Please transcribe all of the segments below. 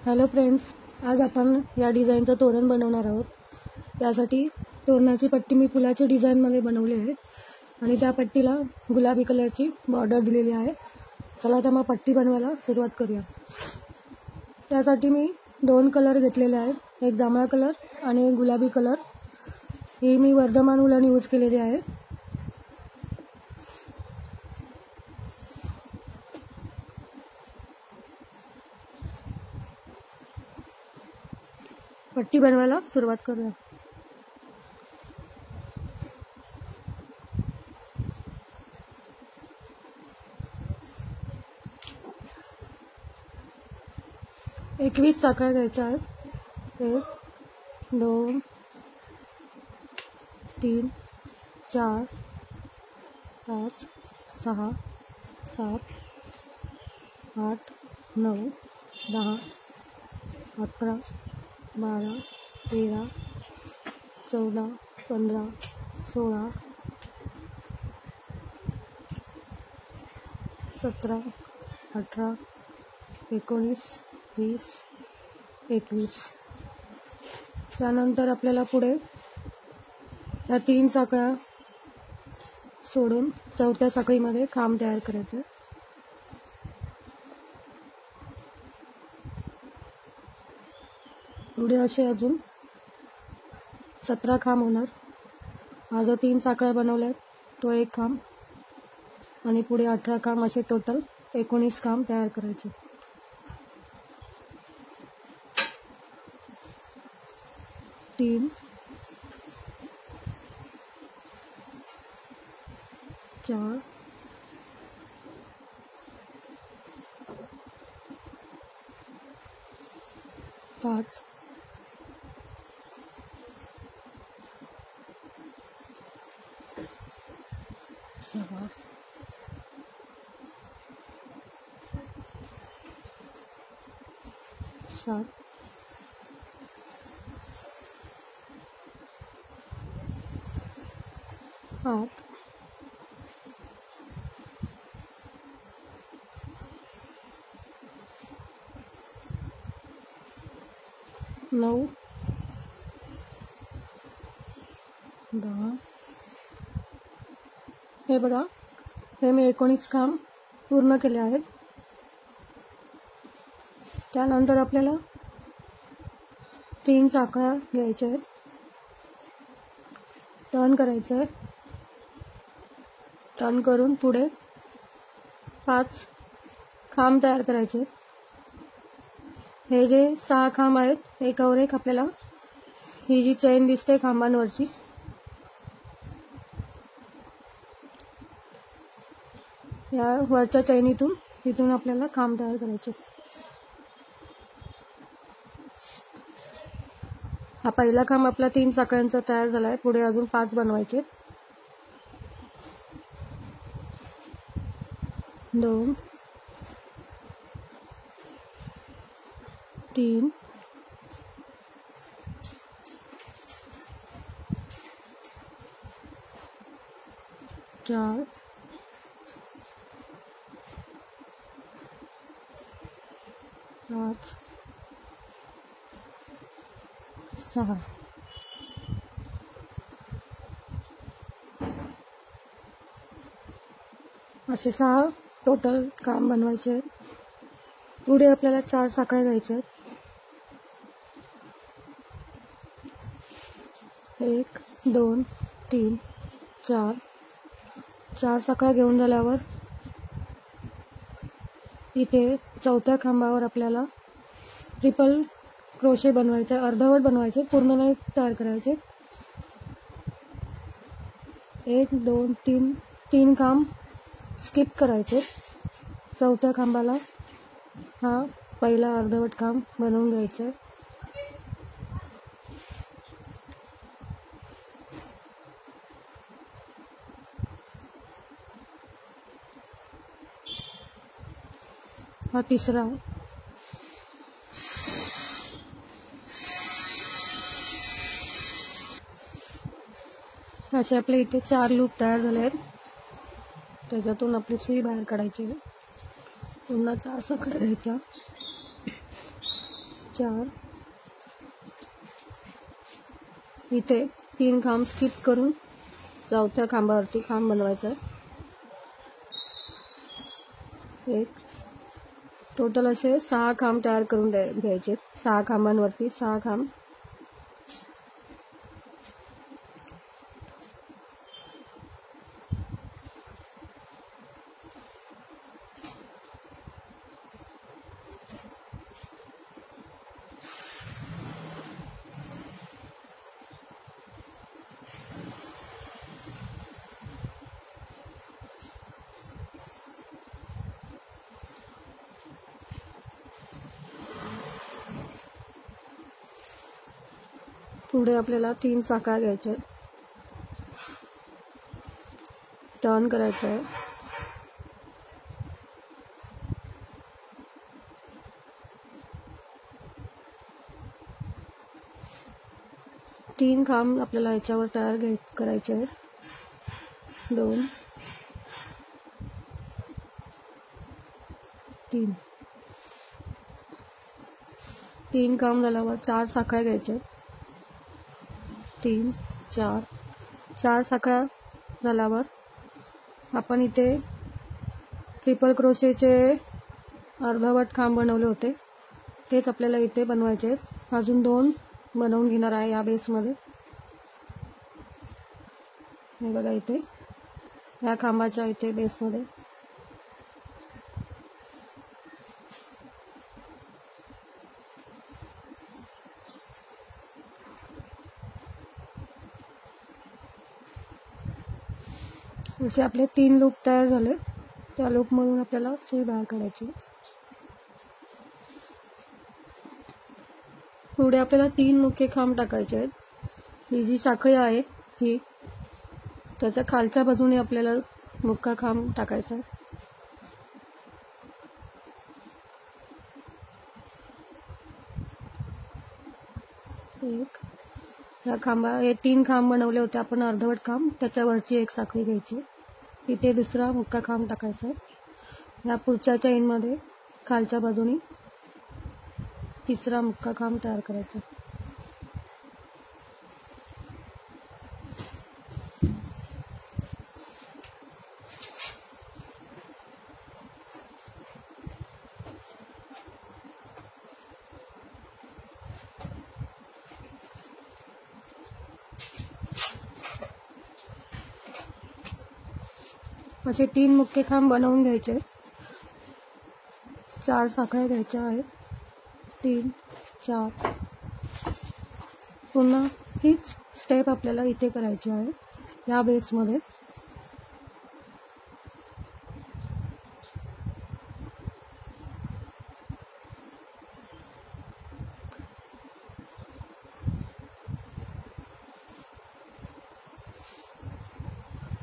Hello friends, आज आपण या डिझाईनचं तोरण बनवणार आहोत। त्यासाठी तोरणाची पट्टी मी फुलाच्या डिझाईनमध्ये बनवली आहे आणि त्या पट्टीला गुलाबी कलरची बॉर्डर दिलेली आहे। चला आता मग पट्टी बनवायला सुरुवात करूया। त्यासाठी मी 2 कलर घेतलेले आहेत, एक जांभळा कलर आणि एक गुलाबी कलर। ही मी वर्धमान उलन यूज केलेली आहे। पट्टी बनवायला सुरुवात करूया। एकवीस साखळ्या घ्यायच्या आहेत। 1 2 3 4 5 6 7 8 9 10 11 12 13 14 15 16 17 18 19 20 21। त्यानंतर आपल्याला पुढे या 3 साखळ्या सोडून चौथ्या साखळीमध्ये खांब तयार करायचे। पुढे असे अजून 17 खांब होणार। हा जो 3 साखळ्या बनवल्या तो एक खांब आणि पुढे 18 खांब, असे टोटल 19 खांब तयार करायचे। तीन 4 5 6 7 8 9 10। हे बघा, हे मी 19 खांब पूर्ण केले आहेत। त्यानंतर आपल्याला 3 साखळ्या घ्यायच्या आहेत, टर्न करायचं आहे। टर्न करून पुढे 5 खांब तयार करायचे। हे जे 6 खांब आहेत, एकावर एक आपल्याला ही जी चेन दिसते खांबांवरची, या वरच्या चैनीतून तिथून आपल्याला खांब तयार करायचे। हा पहिला खांब आपला 3 साखळ्यांचा तयार झाला आहे। पुढे अजून 5 बनवायचे। 2 3 4 5 6। असे 6 टोटल खांब बनवायचे आहेत। पुढे आपल्याला 4 साखळ्या घ्यायच्या आहेत। 1 2 3 4 4 साखळ्या घेऊन झाल्यावर इथे चौथ्या खांबावर आपल्याला ट्रिपल क्रोशे बनवायचे, अर्धवट बनवायचे, पूर्ण नाही तयार करायचे। 1 2 3 3 खांब स्किप करायचे। चौथ्या खांबाला हा पहिला अर्धवट खांब बनवून घ्यायचा। हा तिसरा। असे आपले इथे 4 लूप तयार झाले आहेत। त्याच्यातून आपली सुई बाहेर काढायची। पुन्हा 4 साखळ्या घ्यायच्या। 4, इथे 3 खांब स्किप करून चौथ्या खांबावरती खांब बनवायचा आहे. 1, टोटल असे 6 खांब तयार करून घ्यायचे. 6 खांबांवरती 6 खांब. पुढे आपल्याला 3 साखळ्या घ्यायच्या, टर्न करायचं आहे. तीन खांब आपल्याला याच्यावर तयार करायचे आहेत. 2, 3. 3 खांब झाल्यावर 4 साखळ्या घ्यायच्या. 3, 4. 4 साखळ्या झाल्यावर आपण इथे ट्रिपल क्रोशेचे अर्धवट खांब बनवले होते, तेच आपल्याला इथे बनवायचे आहेत. अजून 2 बनवून घेणार आहे या बेसमध्ये. हे बघा इथे या खांबाच्या इथे बेसमध्ये. असे आपले 3 लूप तयार झाले. त्या लूपमधून आपल्याला सुई बाहेर काढायची. पुढे आपल्याला 3 मुख्य खांब टाकायचे आहेत. ही जी साखळी आहे ही, त्याच्या खालच्या बाजूने आपल्याला मुख्य खांब टाकायचा आहे. 1, या हे 3 खांब बनवले होते आपण अर्धवट खांब, त्याच्यावरची एक साखळी घ्यायची. तिथे दुसरा मुख्य खांब टाकायचा. या पुढच्या चेनमध्ये खालच्या बाजूने तिसरा मुख्य खांब तयार करायचा. असे 3 मुख्य खांब बनवून घ्यायचे. 4 साखळ्या घ्यायच्या आहेत. 3, 4. पुन्हा हीच स्टेप आपल्याला इथे करायची आहे या बेसमध्ये.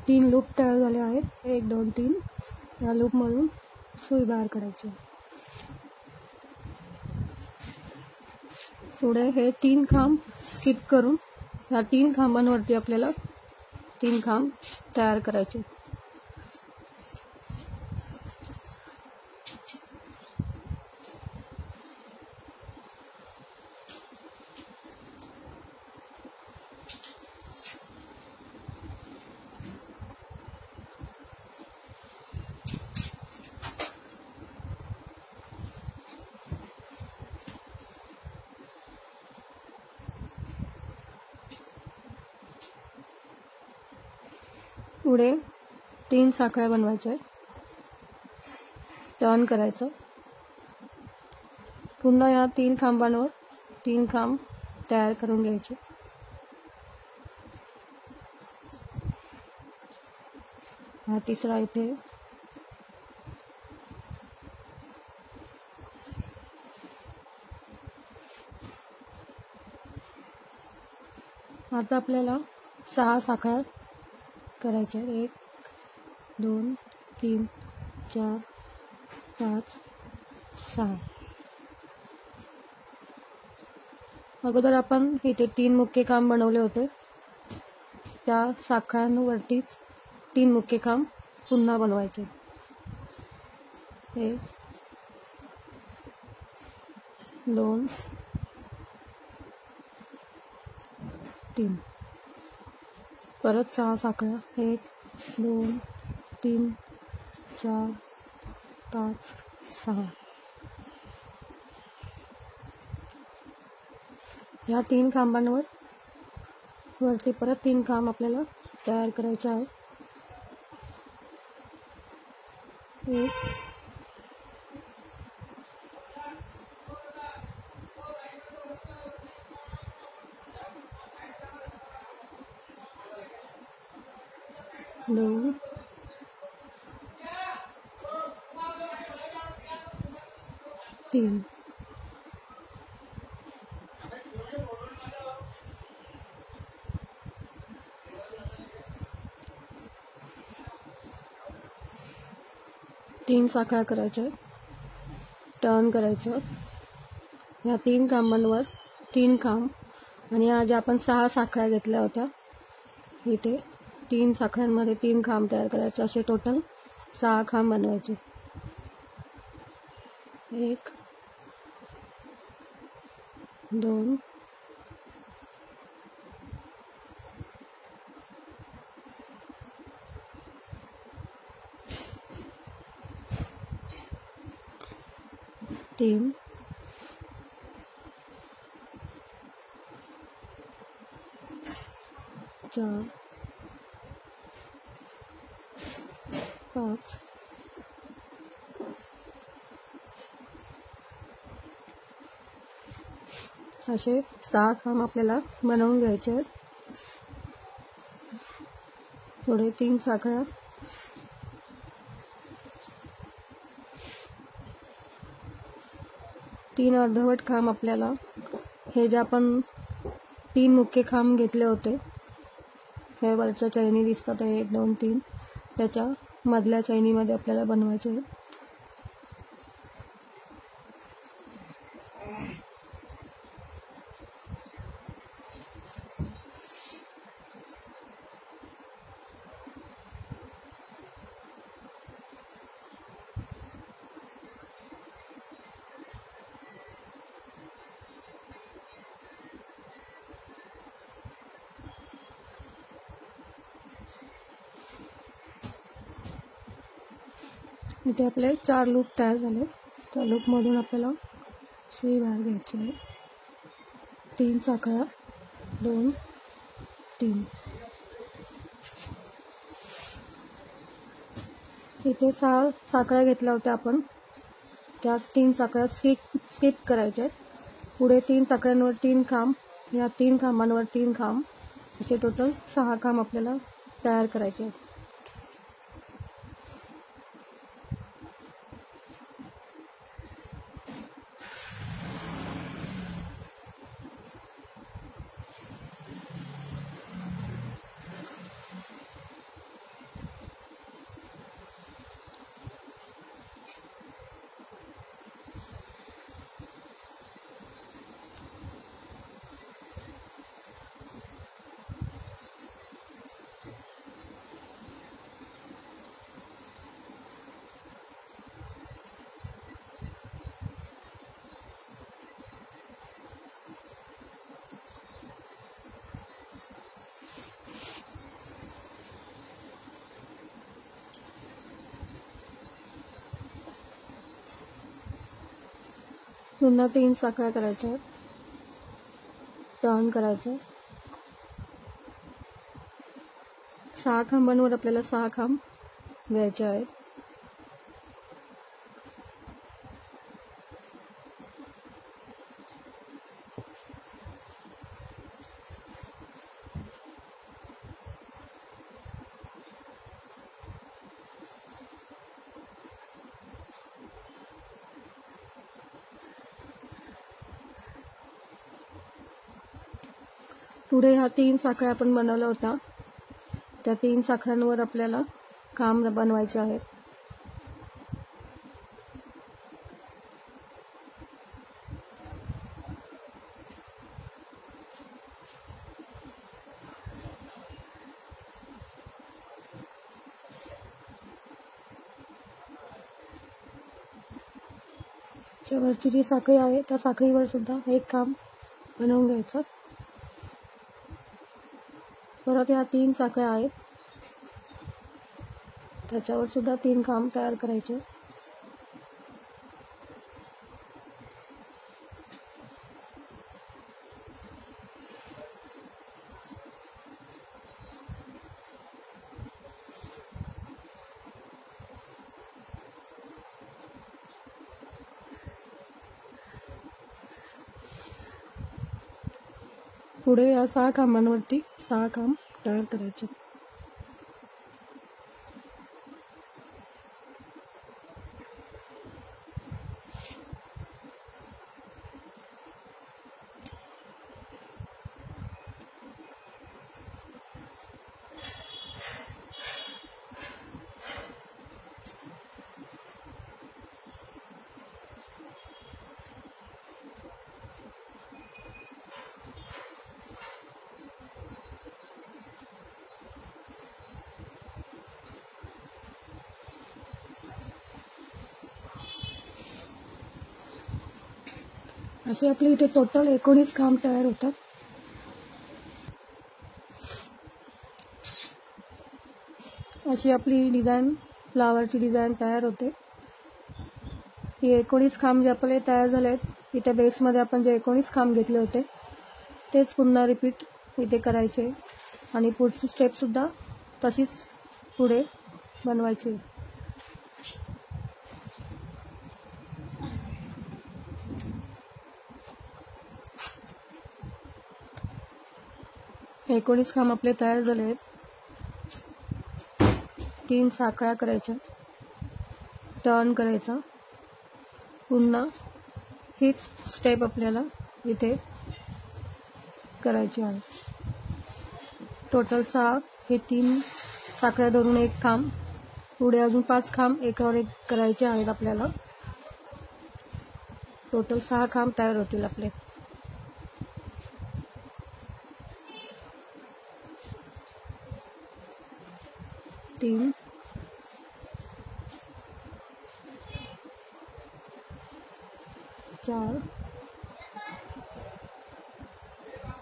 तीन लूप तयार झाले आहेत. 1, 2, 3. या लूपमधून सुई बाहेर काढायची. पुढे हे 3 खांब स्किप करून या 3 खांबांवरती आपल्याला 3 खांब तयार करायचे. पुढे 3 साखळ्या बनवायच्या. टर्न करायचं. पुन्हा या 3 खांबांवर 3 खांब तयार करून घ्यायचे. हा तिसरा इथे. आता आपल्याला 6 साखळ्या करायच्या. 1, 2, 3, 4, 5, 6. अगोदर आपण इथे 3 मुख्य खांब बनवले होते, त्या साखळ्यांवरतीच 3 मुख्य खांब पुन्हा बनवायचे. 1, 2, 3. परत 6 साखळ्या, 1 2 3 4 5 6. ह्या 3 खांबांवर वरती परत 3 खांब आपल्याला तयार करायचे आहे. 1 2 3. तीन साखळ्या करायच्या, टर्न करायचं. या 3 खांबांवर 3 खांब आणि या ज्या आपण 6 साखळ्या घेतल्या होत्या इथे 3 साखळ्यांमध्ये 3 खांब तयार करायचे. असे टोटल 6 खांब बनवायचे. 1 2 3 4 5 असे 6 खांब आपल्याला बनवून घ्यायचे आहेत. पुढे 3 साखळ्या, 3 अर्धवट खांब आपल्याला हे जे आपण 3 मुख्य खांब घेतले होते हे वरच्या चैनी दिसतात 1 2 3 त्याच्या मधल्या चैनीमध्ये आपल्याला बनवायचे आहे. इथे आपले 4 लूप तयार झाले. त्या लूपमधून आपल्याला सुई बाहेर घ्यायची आहे. 3 साखळ्या 2 3. इथे 6 साखळ्या घेतल्या होत्या आपण, त्या 3 साखळ्या स्किप करायच्या. पुढे 3 साखळ्यांवर 3 खांब, या 3 खांबांवर 3 खांब, असे टोटल 6 खांब आपल्याला तयार करायचे. पुन्हा 3 साखळ्या करायच्या, टर्न करायचं. 6 खांबांवर आपल्याला 6 खांब घ्यायचे आहेत. पुढे ह्या 3 साखळ्या आपण बनवल्या होत्या, त्या 3 साखळ्यांवर आपल्याला खांब बनवायचे आहेत. वरची जी साखळी आहे त्या साखळीवर सुद्धा एक खांब बनवून घ्यायचं. परत ह्या 3 साखळ्या आहेत, त्याच्यावर सुद्धा 3 खांब तयार करायचे. पुढे या 6 खांबांवरती 6 खांब तयार करायचे. असे आपले इथे टोटल 19 खांब तयार होतात. अशी आपली डिझाईन, फ्लावरची डिझाईन तयार होते. हे 19 खांब जे आपले तयार झाले आहेत, इथे बेसमध्ये आपण जे 19 खांब घेतले होते तेच पुन्हा रिपीट इथे करायचे आणि पुढची स्टेपसुद्धा तशीच पुढे बनवायची. हे 19 खांब आपले तयार झाले आहेत. 3 साखळ्या करायच्या, टर्न करायचा, पुन्हा हीच स्टेप आपल्याला इथे करायची आहे. टोटल 6, हे 3 साखळ्या धरून 1 खांब, पुढे अजून 5 खांब एकावर एक करायचे आहेत आपल्याला. टोटल 6 खांब तयार होतील आपले. तीन, 4,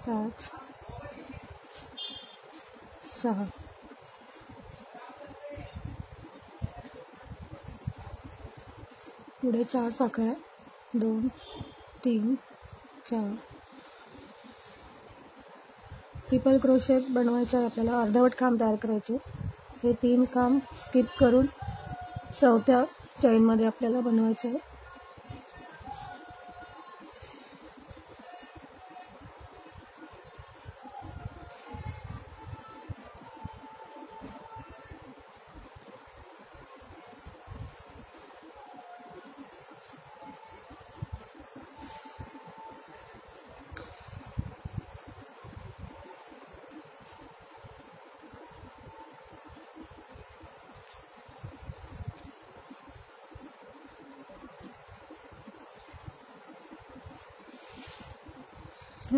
5, 6. पुढे 4 साखळ्या, 2, 3, 4. ट्रिपल क्रोशेट बनवायचा आहे आपल्याला. अर्धवट खांब तयार करायचे. हे 3 खांब स्किप करून 4थ्या चैनमध्ये आपल्याला बनवायचं आहे.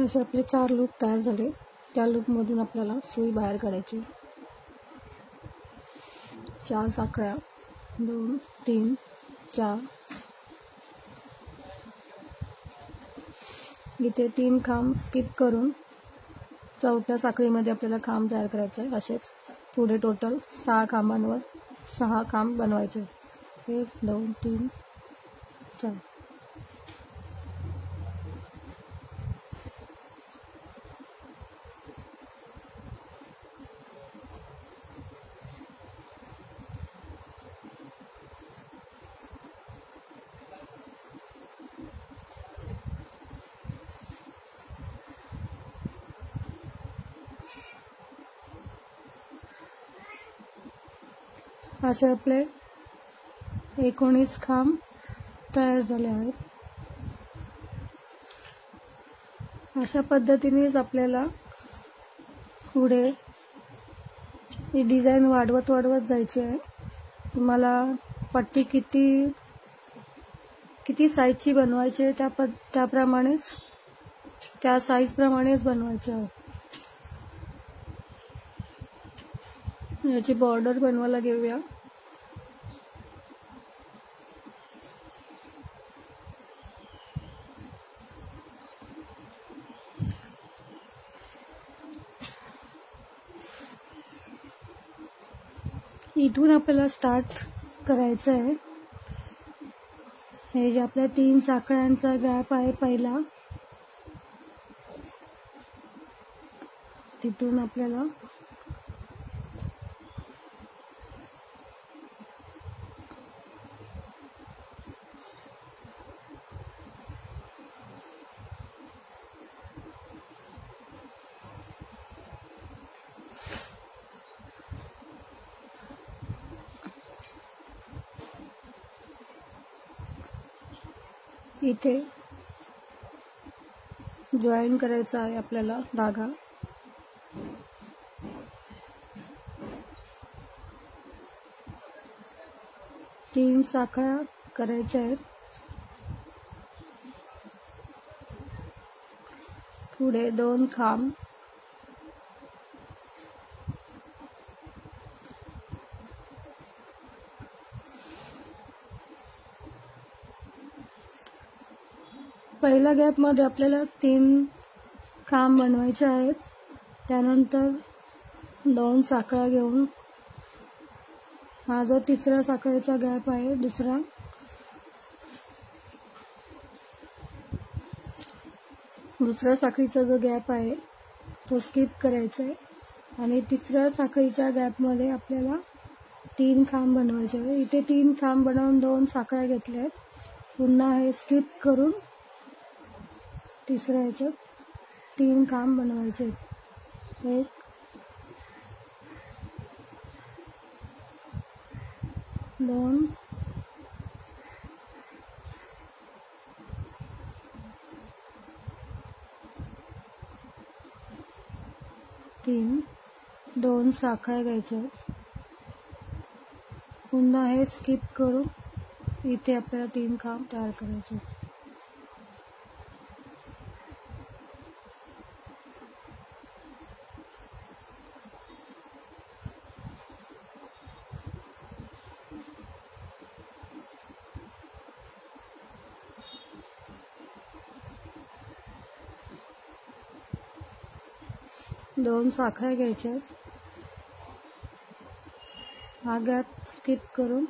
असे आपले 4 लूप तयार झाले. त्या लूपमधून आपल्याला सुई बाहेर काढायची. 4 साखळ्या, 2, 3, 4. इथे 3 खांब स्किप करून 4थ्या साखळीमध्ये आपल्याला खांब तयार करायचे आहे. असेच पुढे टोटल 6 खांबांवर 6 खांब बनवायचे. 1, 2, 3, 4. असे आपले 19 खांब तयार झाले आहेत. अशा पद्धतीनेच आपल्याला पुढे ही डिझाईन वाढवत जायची आहे. तुम्हाला पट्टी किती साईजची बनवायची आहे त्याप्रमाणेच, त्या साईजप्रमाणेच बनवायची आहे. याची बॉर्डर बनवायला घेऊया. इथून आपल्याला स्टार्ट करायचं आहे. हे जे आपल्या 3 साखळ्यांचा गॅप आहे पहिला, तिथून आपल्याला इथे जॉईन करायचा आहे आपल्याला धागा. तीन साखळ्या करायच्या आहेत. पुढे 2 खांब, पहिल्या गॅप मध्ये आपल्याला 3 खांब बनवायचे आहेत. त्यानंतर 2 साखळ्या घेऊन हा जो तिसरा साखळीचा गॅप आहे, दुसऱ्या साखळीचा जो गॅप आहे तो स्किप करायचा आहे आणि तिसऱ्या साखळीच्या गॅप मध्ये आपल्याला 3 खांब बनवायचे आहे. इथे 3 खांब बनवून 2 साखळ्या घेतल्या आहेत. पुन्हा हे स्किप करून तिसऱ्या ह्याच्यात 3 खांब बनवायचे आहेत. 1 2 3, 2 साखळ्या घ्यायच्या. पुन्हा हे स्किप करून इथे आपल्याला 3 खांब तयार करायचे. दोन साखळ्या घ्यायच्या. हा गॅप स्किप करून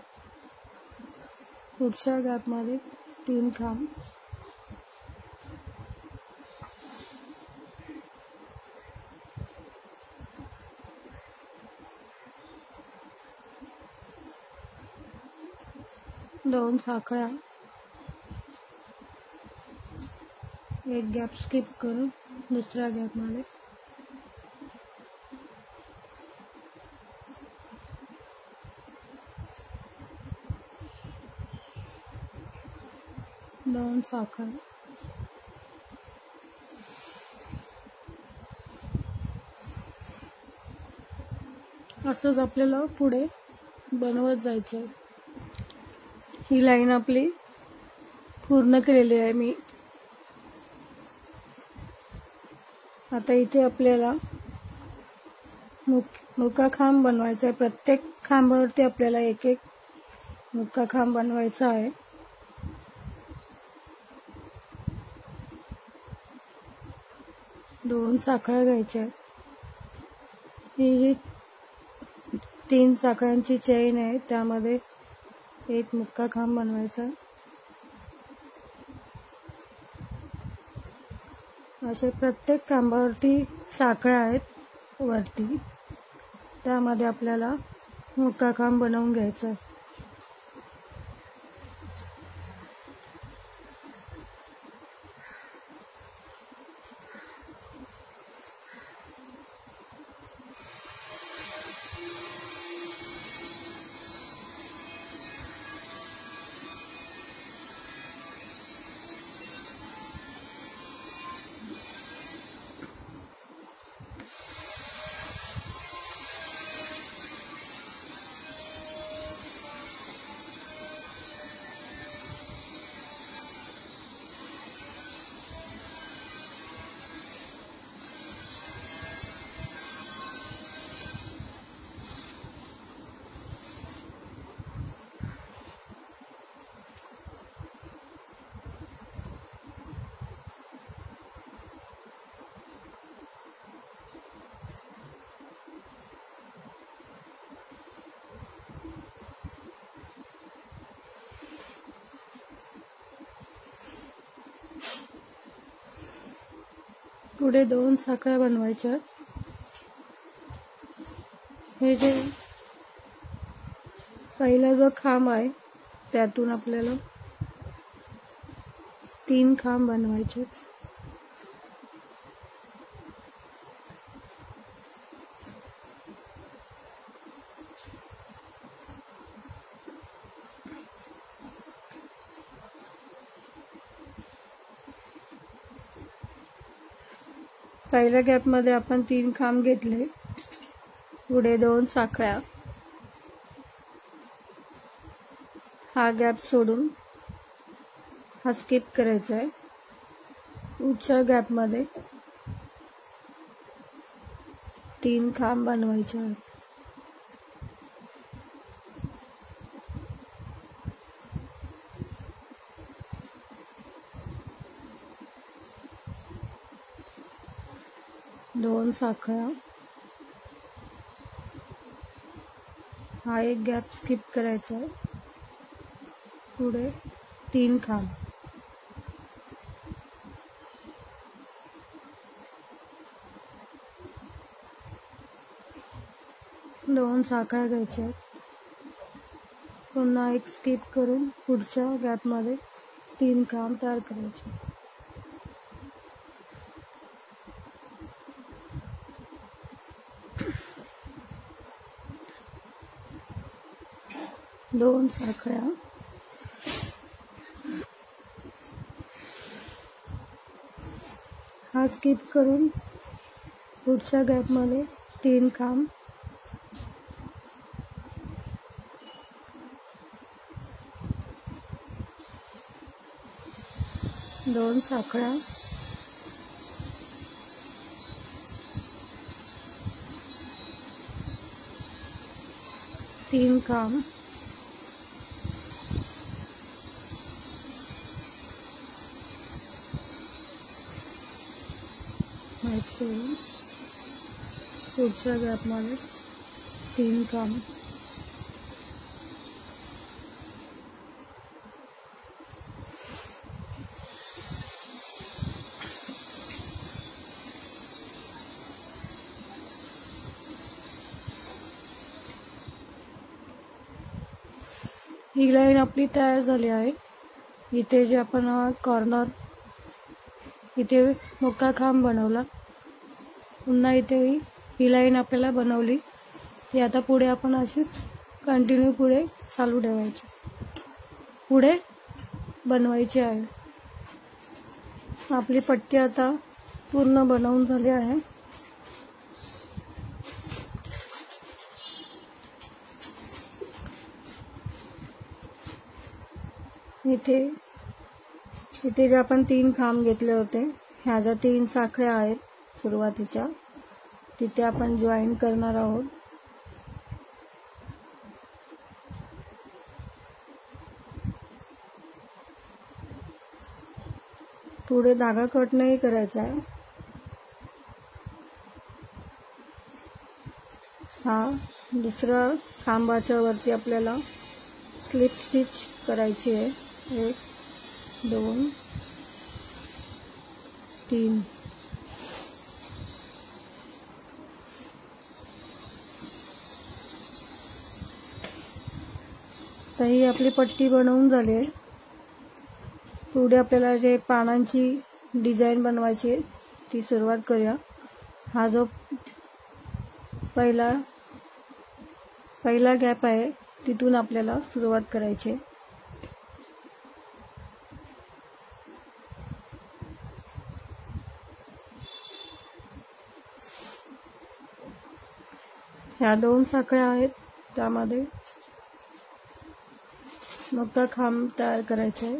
पुढच्या गॅप मध्ये 3 खांब, दोन साखळ्या, एक गॅप स्किप करून दुसऱ्या गॅप मध्ये 2 साखळ्या. असंच आपल्याला पुढे बनवत जायचं. ही लाईन आपली पूर्ण केलेली आहे मी. आता इथे आपल्याला मुका खांब बनवायचा आहे. प्रत्येक खांबावरती आपल्याला एक एक मुका खांब बनवायचा आहे. दोन साखळ्या घ्यायच्या. ही जी 3 साखळ्यांची चेन आहे त्यामध्ये एक मुक्का खांब बनवायचा. असे प्रत्येक खांबावरती साखळ्या आहेत वरती, त्यामध्ये आपल्याला मुक्का खांब बनवून घ्यायचा. पुढे 2 साखळ्या बनवायच्या। हे जे पहिला जो खांब आहे त्यातून आपल्याला 3 खांब बनवायचे। पहिल्या गॅपमध्ये आपण 3 खांब घेतले, पुढे 2 साखळ्या, हा गॅप सोडून हा स्किप करायचा आहे। पुढच्या गॅपमध्ये 3 खांब बनवायचे आहेत। दोन साखळ्या, हा एक गॅप स्किप करायचा आहे, पुढे 3 खांब, दोन साखळ्या घ्यायच्या, पुन्हा एक स्किप करून पुढच्या गॅपमध्ये 3 खांब तयार करायचे। दोन साखळ्या, हा स्किप करून पुढच्या गॅपमध्ये 3 खांब, दोन साखळ्या, तीन खांब, पुढच्या गॅपमध्ये 3 खांब, ही लाईन आपली तयार झाली आहे। इथे जे आपण कॉर्नर इथे मोठा खांब बनवला, पुन्हा इथे ही लाईन आपल्याला बनवली, ती आता पुढे आपण अशीच कंटिन्यू पुढे चालू ठेवायची, पुढे बनवायची आहे। आपली पट्टी आता पूर्ण बनवून झाली आहे। इथे जे आपण 3 खांब घेतले होते, ह्या ज्या 3 साखळ्या आहेत सुरुवातीच्या, तिथे आपण जॉईन करणार आहोत। पुढे धागा कट नाही करायचा आहे। हा दुसरा खांबाच्या वरती आपल्याला स्लिप स्टिच करायची आहे। 1 2 3, तर ही आपली पट्टी बनवून झाली आहे। पुढे आपल्याला जे पानांची डिझाईन बनवायची आहे ती सुरुवात करूया। हा जो पहिला गॅप आहे तिथून आपल्याला सुरुवात करायची आहे। ह्या 2 साखळ्या आहेत, त्यामध्ये मोठा खांब तयार करायचा आहे।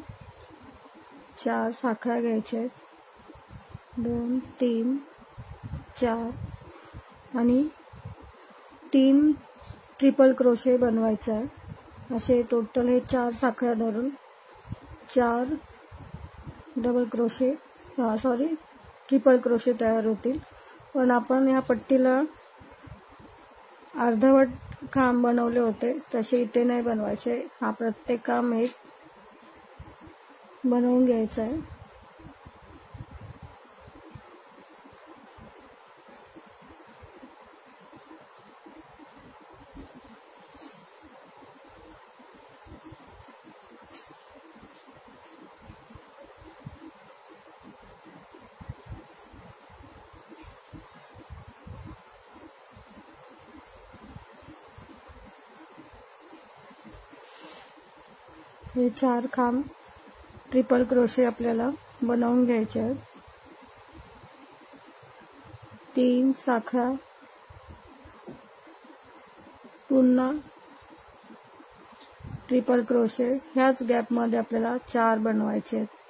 4 साखळ्या घ्यायच्या आहेत, 2 3 4 आणि 3 ट्रिपल क्रोशे बनवायचा आहे। असे टोटल हे 4 साखळ्या धरून 4 ट्रिपल क्रोशे तयार होतील। पण आपण या पट्टीला अर्धवट खांब बनवले होते, तसे इथे नाही बनवायचे। हा प्रत्येक खांब एक बनवून घ्यायचा आहे। हे 4 खांब ट्रिपल क्रोशे आपल्याला बनवून घ्यायचे आहेत. 3 साखळ्या, पुन्हा ट्रिपल क्रोशे, ह्याच गॅप मध्ये आपल्याला 4 बनवायचे आहेत.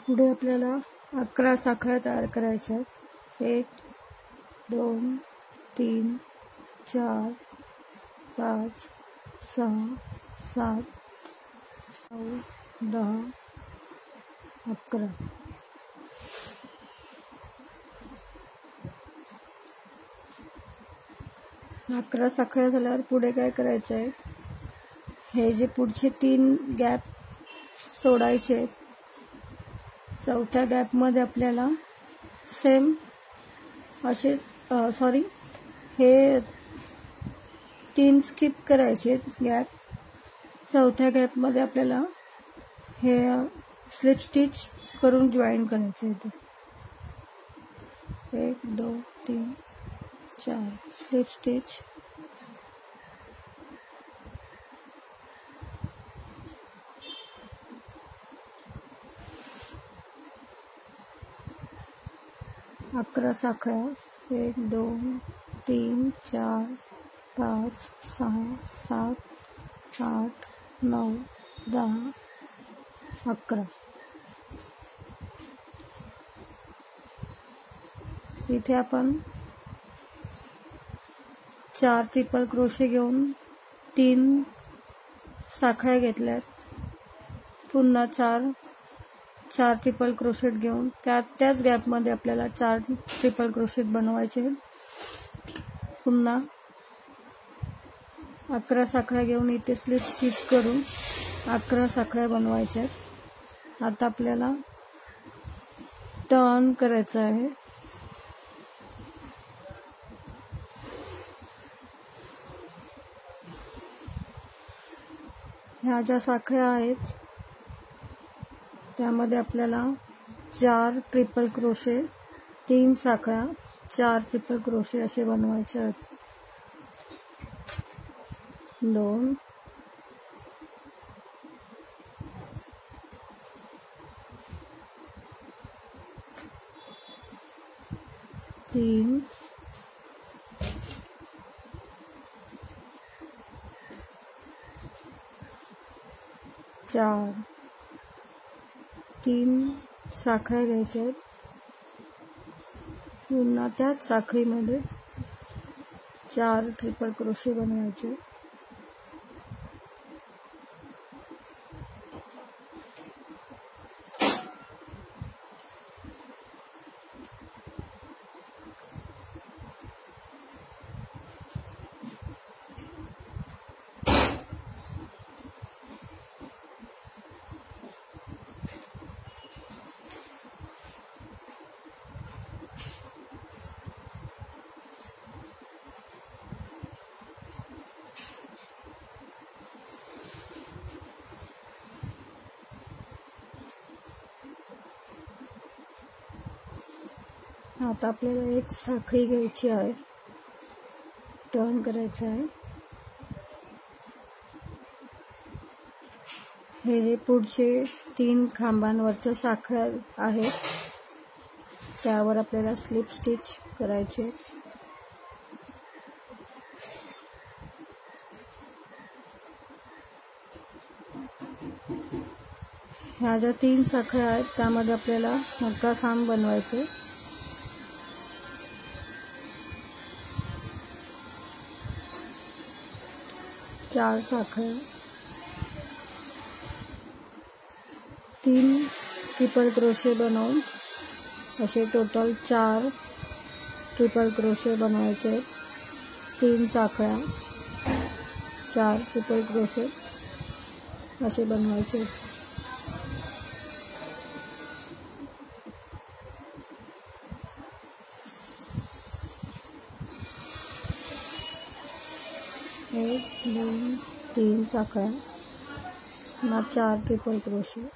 पुढे आपल्याला 11 साखळ्या तयार करायच्या आहेत. 1 2 3 4 5 6 7 9 10 11. अकरा साखळ्या झाल्यावर पुढे काय करायचं आहे, हे जे पुढचे 3 गॅप सोडायचे. चौथ्या गॅप मध्ये आपल्याला सेम असे हे 3 स्किप करायचे गॅप. चौथ्या गॅप मध्ये आपल्याला हे स्लिप स्टिच करून जॉईन करायचे. 1 2 3 4 स्लिप स्टिच. अकरा साखळ्या. 1 2 3 4 5 6 7 8 9 10 11. इथे आपण 4 ट्रिपल क्रोशे घेऊन 3 साखळ्या घेतल्यात. पुन्हा 4 ट्रिपल क्रोशेट घेऊन त्याच गॅप मध्ये आपल्याला 4 ट्रिपल क्रोशेट बनवायचे. पुन्हा 11 साखळ्या घेऊन इथे स्लिप स्टिच करून 11 साखळ्या बनवायच्या. आता आपल्याला टर्न करायचं आहे. ह्या ज्या साखळ्या आहेत त्यामध्ये आपल्याला 4 ट्रिपल क्रोशे, 3 साखळ्या, 4 ट्रिपल क्रोशे असे बनवायचे आहेत. 2 3 4 3 साखळ्या घ्यायच्या. पुन्हा त्याच साखळीमध्ये 4 ट्रिपल क्रोशे बनवायचे. आता आपल्याला एक साखळी घ्यायची आहे, टर्न करायचं आहे. हे जे पुढचे 3 खांबांवरच्या साखळ्या आहेत त्यावर आपल्याला स्लिप स्टिच करायचे. ह्या ज्या 3 साखळ्या आहेत त्यामध्ये आपल्याला मोठा खांब बनवायचे. 4 साखळ्या, 3 ट्रिपल क्रोशे बनवून असे टोटल 4 ट्रिपल क्रोशे बनवायचे, 3 साखळ्या, 4 ट्रिपल क्रोशे असे बनवायचे। एक 2 3 साखळ्या ना 4 ट्रिपल क्रोशे।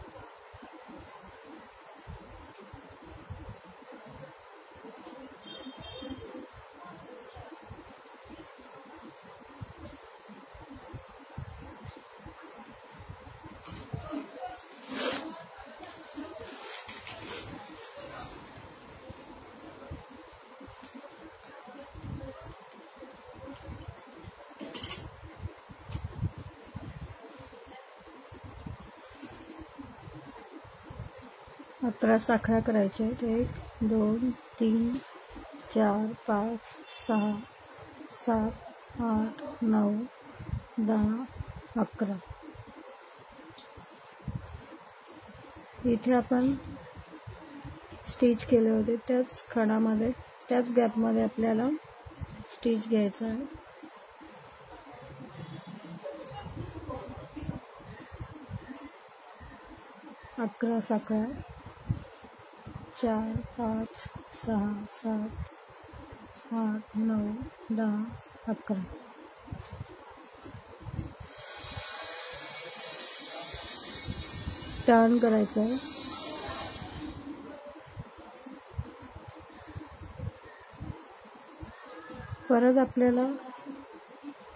अकरा साखळ्या करायच्या आहेत। 1 2 3 4 5 6 7 8 9 10 11। इथे आपण स्टिच केले होते त्याच खणामध्ये, त्याच गॅपमध्ये आपल्याला स्टिच घ्यायचा आहे। अकरा साखळ्या, 4 5 6 7 8 9 10 11। टर्न करायचं आहे। परत आपल्याला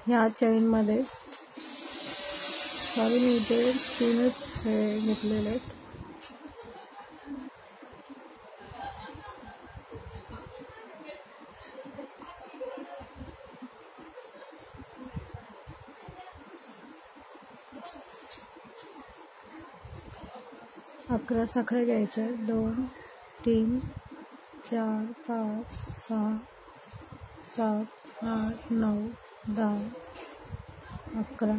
ह्या चेनमध्ये, सॉरी मी इथे 3च हे घेतलेले आहेत। अकरा साखळ्या घ्यायच्या, 2 3 4 5 6 7 8 9 10 11।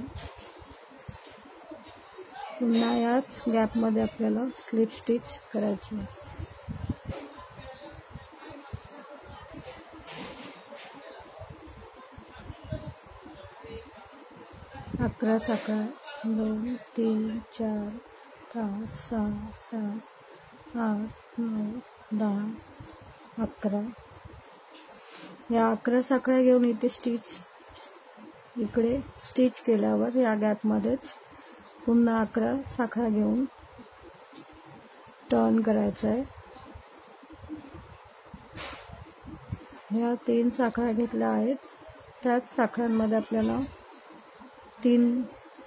पुन्हा याच गॅपमध्ये आपल्याला स्लिप स्टिच करायची आहे। अकरा साखळ्या, 2 3 4 5 6 7 8 9 10 11। या 11 साखळ्या घेऊन इथे स्टिच, इकडे स्टिच केल्यावर या गॅपमध्येच पुन्हा 11 साखळ्या घेऊन टर्न करायचं आहे। ह्या 3 साखळ्या घेतल्या आहेत, त्याच साखळ्यांमध्ये आपल्याला 3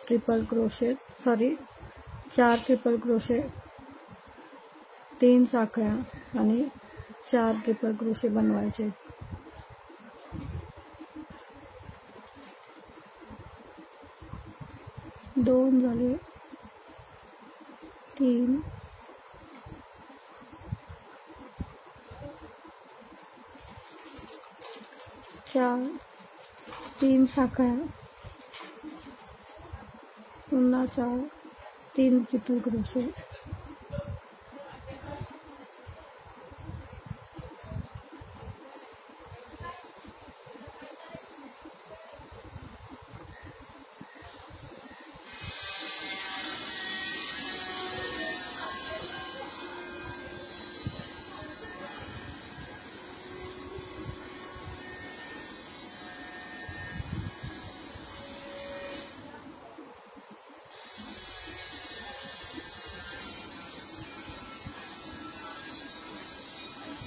triple crochet, sorry 4 triple crochet, 3 साखळ्या आणि 4 ट्रिपल क्रोशे बनवायचे। दोन झाले, 3 4 3 साखळ्या, पुन्हा 4 3 ट्रिपल क्रोशे,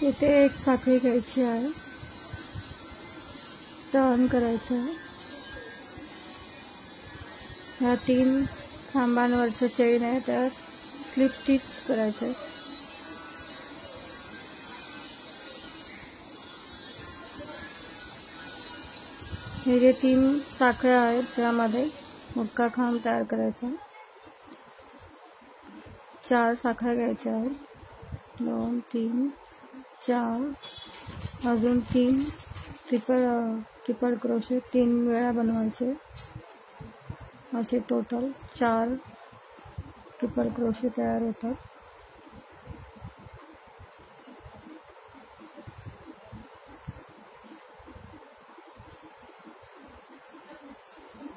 इथे एक साखळी घ्यायची आहे, टर्न करायचं आहे। ह्या 3 खांबांवरचं चेन आहे त्यात स्लिप स्टिच करायचं आहे। हे जे 3 साखळ्या आहेत त्यामध्ये मुक्का खांब तयार करायचा। 4 साखळ्या घ्यायच्या आहेत, 2 3 4, अजून 3 ट्रिपल क्रोशे 3 वेळा बनवायचे। असे टोटल 4 ट्रिपल क्रोशे तयार होतात।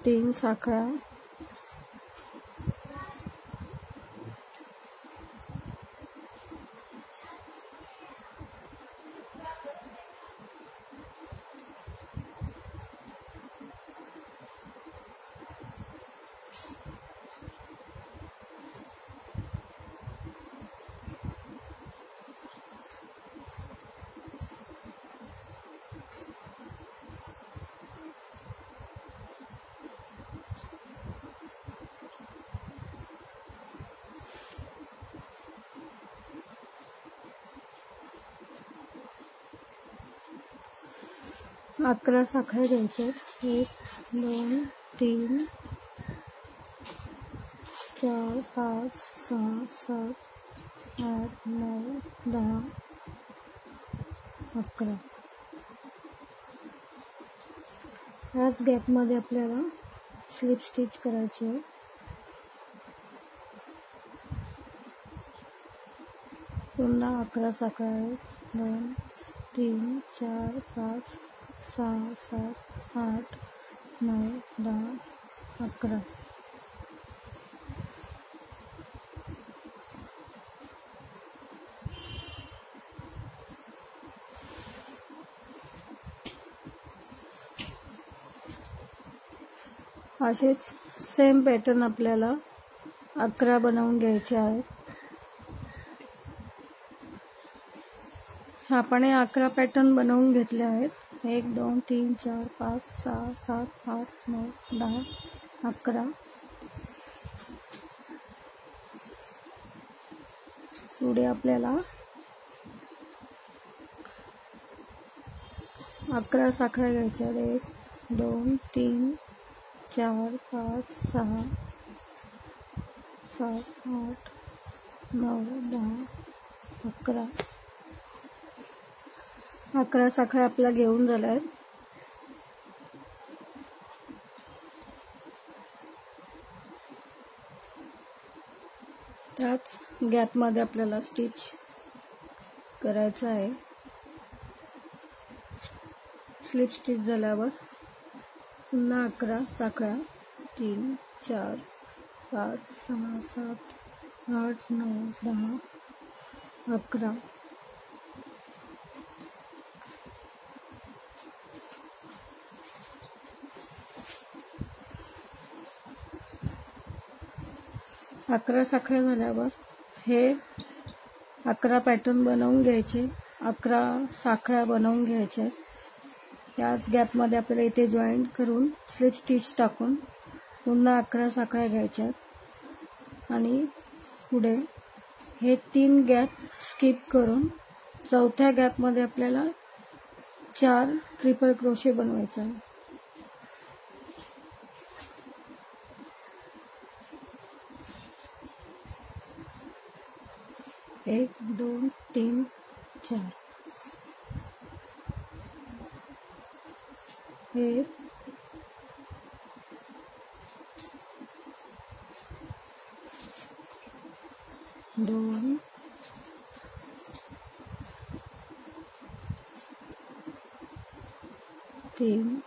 3 साखळ्या, अकरा साखळ्या घ्यायच्या. 1 2 3 4 5 6 7 8 9 10 11. ह्याच गॅपमध्ये आपल्याला स्लिप स्टिच करायची आहे. पुन्हा 11 साखळ्या आहेत. 2 3 4 5 6 7 8 9 10 11. असेच सेम पॅटर्न आपल्याला 11 बनवून घ्यायचे आहेत. आपण 11 पॅटर्न बनवून घेतले आहेत. 1 2 3 4 5 6 7 8 9 10 11. पुढे आपल्याला 11 साखळ्या घ्यायच्या. 1 2 3 4 5 6 7 8 9 10 11. 11 साखळ्या आपल्या घेऊन झाल्या आहेत. त्याच गॅपमध्ये आपल्याला स्टिच करायचं आहे. स्लिप स्टिच झाल्यावर पुन्हा 11 साखळ्या. 3 4 5 6 7 8 9 10 11. अकरा साखळ्या झाल्यावर हे 11 पॅटर्न बनवून घ्यायचे. 11 साखळ्या बनवून घ्यायच्या. त्याच गॅपमध्ये आपल्याला इथे जॉईंट करून स्लिप स्टिच टाकून पुन्हा 11 साखळ्या घ्यायच्या आणि पुढे हे 3 गॅप स्किप करून चौथ्या गॅपमध्ये आपल्याला 4 ट्रिपल क्रोशे बनवायचा आहे. 1 2 3 4. 1 2 3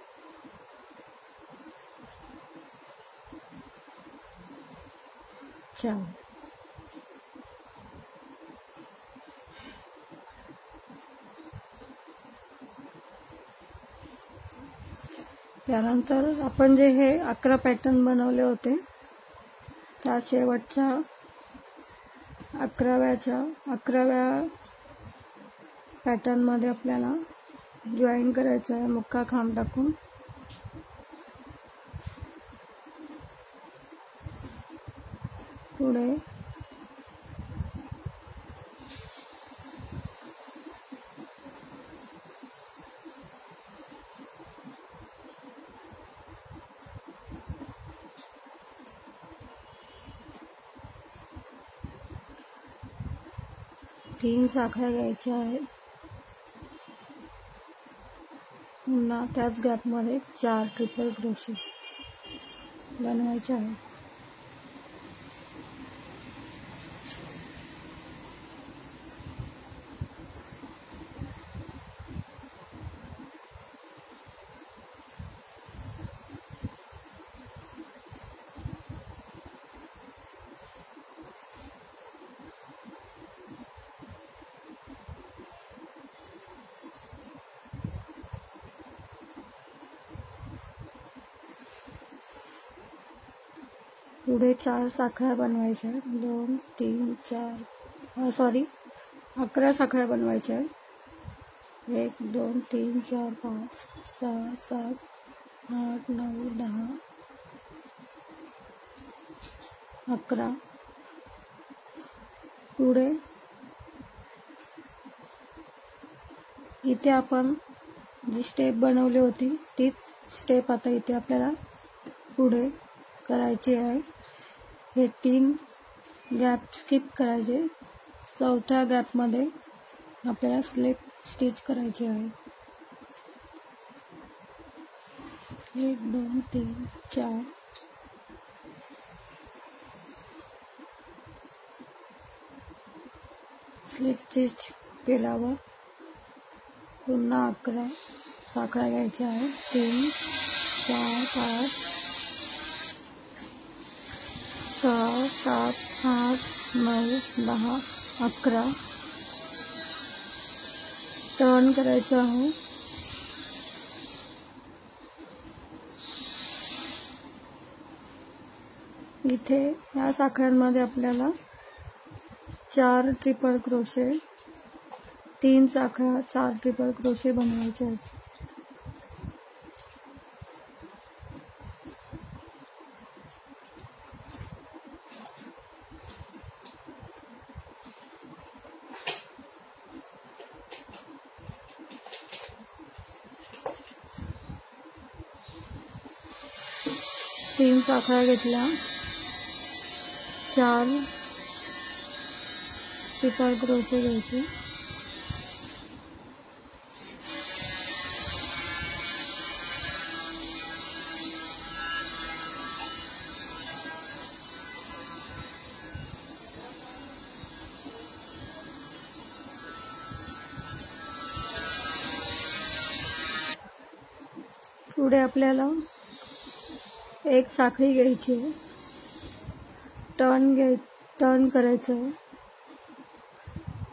4. त्यानंतर आपण जे हे 11 पॅटर्न बनवले होते त्या शेवटच्या 11व्या पॅटर्नमध्ये आपल्याला जॉईन करायचं आहे मुक्का खांब टाकून. पुढे 3 साखळ्या घ्यायच्या आहेत. पुन्हा त्याच गॅपमध्ये 4 ट्रिपल क्रोशे बनवायचे आहेत. पुढे 4 साखळ्या बनवायच्या, 2 3 4 11 साखळ्या बनवायच्या. 1 2 3 4 5 6 7 8 9 10 11. पुढे इथे आपण जी स्टेप बनवली होती तीच स्टेप आता इथे आपल्याला पुढे करायची आहे. हे 3 गॅप स्किप करायचे. चौथ्या गॅपमध्ये आपल्याला स्लिप स्टिच करायची आहे. 1 2 3 4. स्लिप स्टिच केल्यावर पुन्हा 11 साखळ्या घ्यायच्या आहेत. 3 4 5 6 7 8 9 10 11. टर्न करायचं आहे. इथे या साखळ्यांमध्ये आपल्याला 4 ट्रिपल क्रोशे, 3 साखळ्या 4 ट्रिपल क्रोशे बनवायचे आहेत. तीन साखळ्या घेतल्या, 4 ट्रिपल क्रोशे घ्यायचे. पुढे आपल्याला एक साखळी घ्यायची, टर्न करायचं.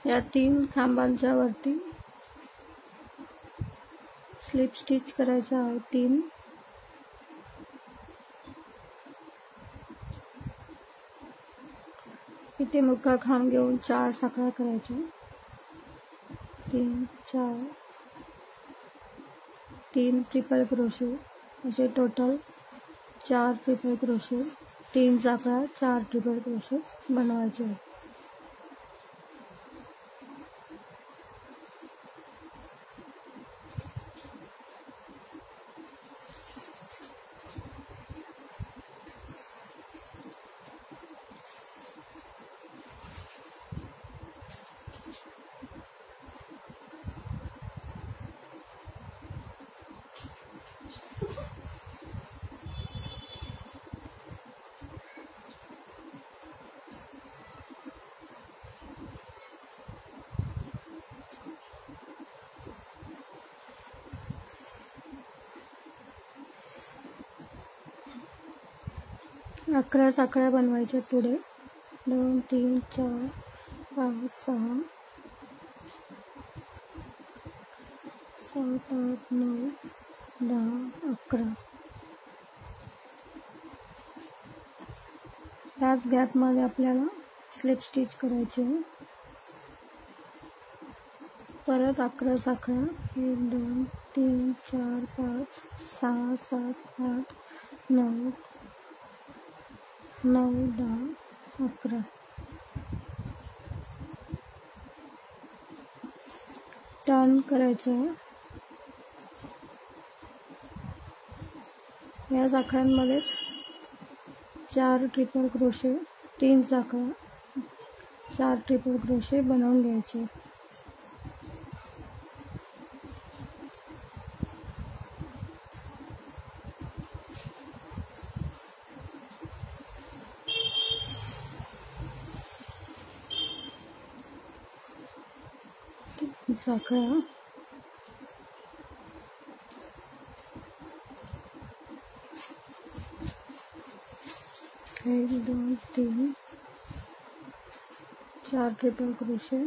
या 3 खांबांच्या वरती स्लिप स्टिच करायचं आहे. 3 इथे मुका खांब घेऊन 4 साखळ्या करायच्या. 3 4 3 ट्रिपल क्रोशे, असे टोटल 4 ट्रिपल क्रोशे, 3 साखळ्या 4 ट्रिपल क्रोशे बनवायचे आहेत. अकरा साखळ्या बनवायच्या. पुढे 2 3 4 5 6 7 8 9 10 11. याच गॅपमध्ये आपल्याला स्लिप स्टिच करायचे. परत 11 साखळ्या, 1 2 3 4 5 6 7 8 9 9 10 11. टर्न करायचं. या साखळ्यांमध्येच 4 ट्रिपल क्रोशे, 3 साखळ्या 4 ट्रिपल क्रोशे बनवून घ्यायचे. साखळ्या 1 2 3 4 ट्रिपल क्रोशे,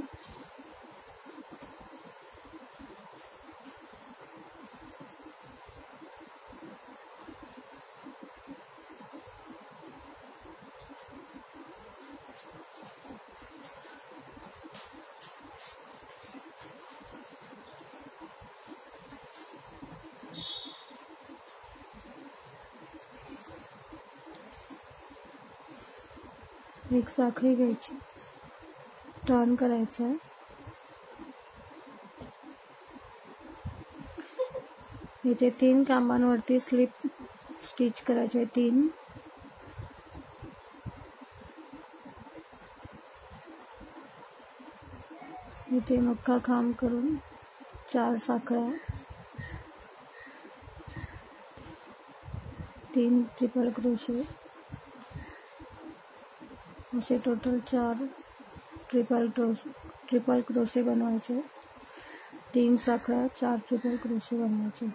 एक साखळी घ्यायची, टर्न करायचं आहे. इथे 3 खांबांवरती स्लिप स्टिच करायचे 3. इथे मुक्का खांब करून 4 साखळ्या, 3 ट्रिपल क्रोशे, असे टोटल 4 ट्रिपल क्रोशे बनवायचे. 3 साखळ्या, 4 ट्रिपल क्रोशे बनवायचे.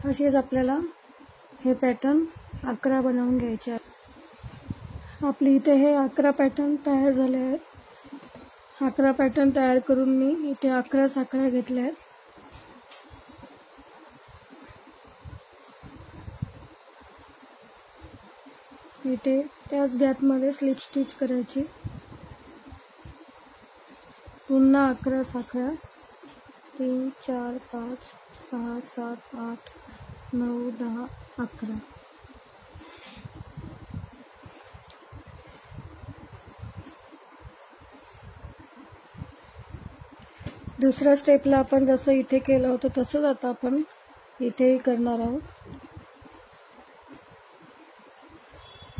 असेच आपल्याला हे पॅटर्न 11 बनवून घ्यायचे आहे. आपले इथे हे 11 पॅटर्न तयार झाले आहेत. 11 पॅटर्न तयार करून मी इथे 11 साखळ्या घेतल्या आहेत. इथे त्याच गॅपमध्ये स्लिप स्टिच करायची. पुन्हा 11 साखळ्या, 3 4 5 6 7 8 9 10 11. दुसऱ्या स्टेपला आपण जसं इथे केलं होतं तसंच आता आपण इथेही करणार आहोत.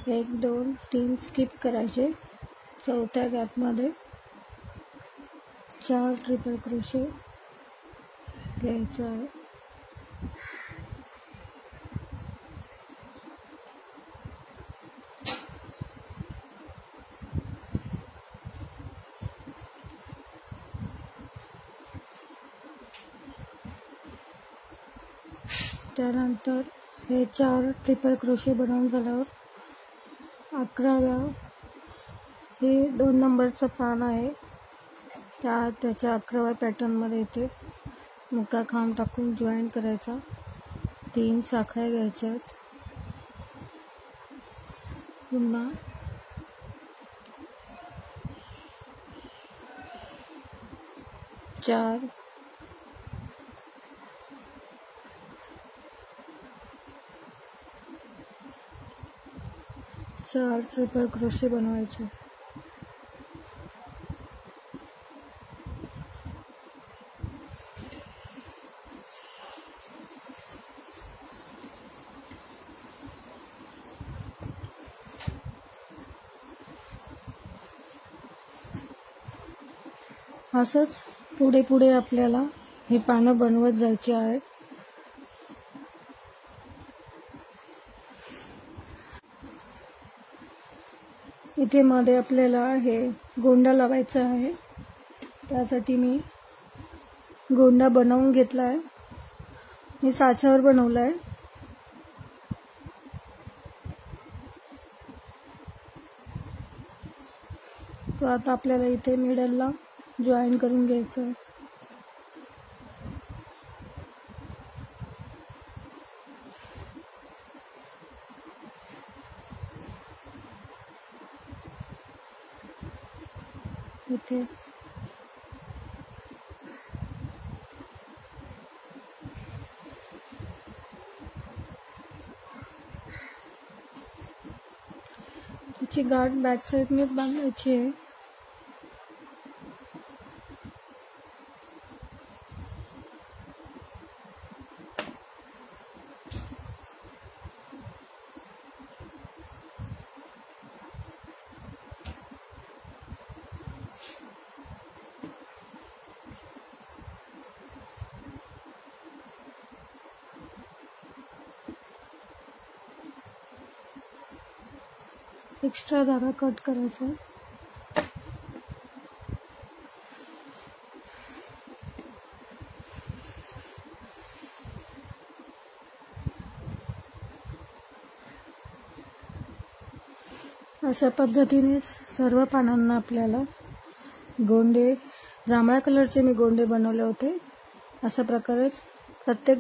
1 2 3 स्किप करायचे. चौथ्या गॅपमध्ये 4 ट्रिपल क्रोशे घ्यायचं आहे. त्यानंतर हे 4 ट्रिपल क्रोशे बनवून झाल्यावर 11व्या हे 2 नंबरचं पान आहे, त्याच्या 11व्या पॅटर्नमध्ये इथे मुक्का खांब टाकून जॉईन करायचा. 3 साखळ्या घ्यायच्या आहेत. पुन्हा 4 ट्रिपल क्रोशे बनवायचे. असंच पुढे पुढे आपल्याला हे पानं बनवत जायची आहेत. इथे मध्ये आपल्याला हे गोंडा लावायचा आहे. त्यासाठी मी गोंडा बनवून घेतला आहे. मी साच्यावर बनवला आहे. तो आता आपल्याला इथे मिडलला जॉईन करून घ्यायचं आहे. इथे त्याची गाठ बॅक साईडने बांधायची आहे. एक्स्ट्रा धागा कट करायचा. अशा पद्धतीनेच सर्व पानांना आपल्याला गोंडे, जांभळ्या कलरचे मी गोंडे बनवले होते. अशा प्रकारेच प्रत्येक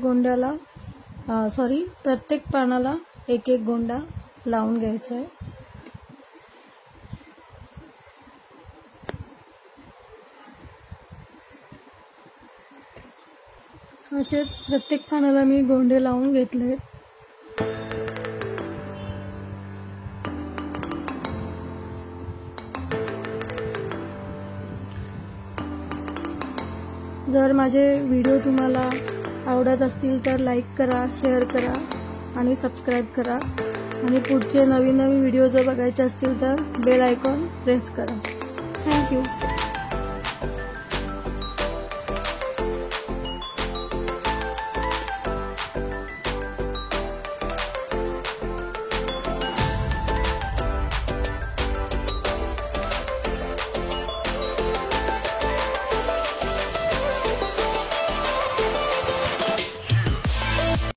पानाला एक एक गोंडा लावून घ्यायचा आहे. असेच प्रत्येक पानाला मी गोंडे लावून घेतले. जर माझे व्हिडिओ तुम्हाला आवडत असतील तर लाईक करा, शेअर करा आणि सबस्क्राईब करा. आणि पुढचे नवीन व्हिडिओ जर बघायचे असतील तर बेल आयकॉन प्रेस करा. थँक्यू.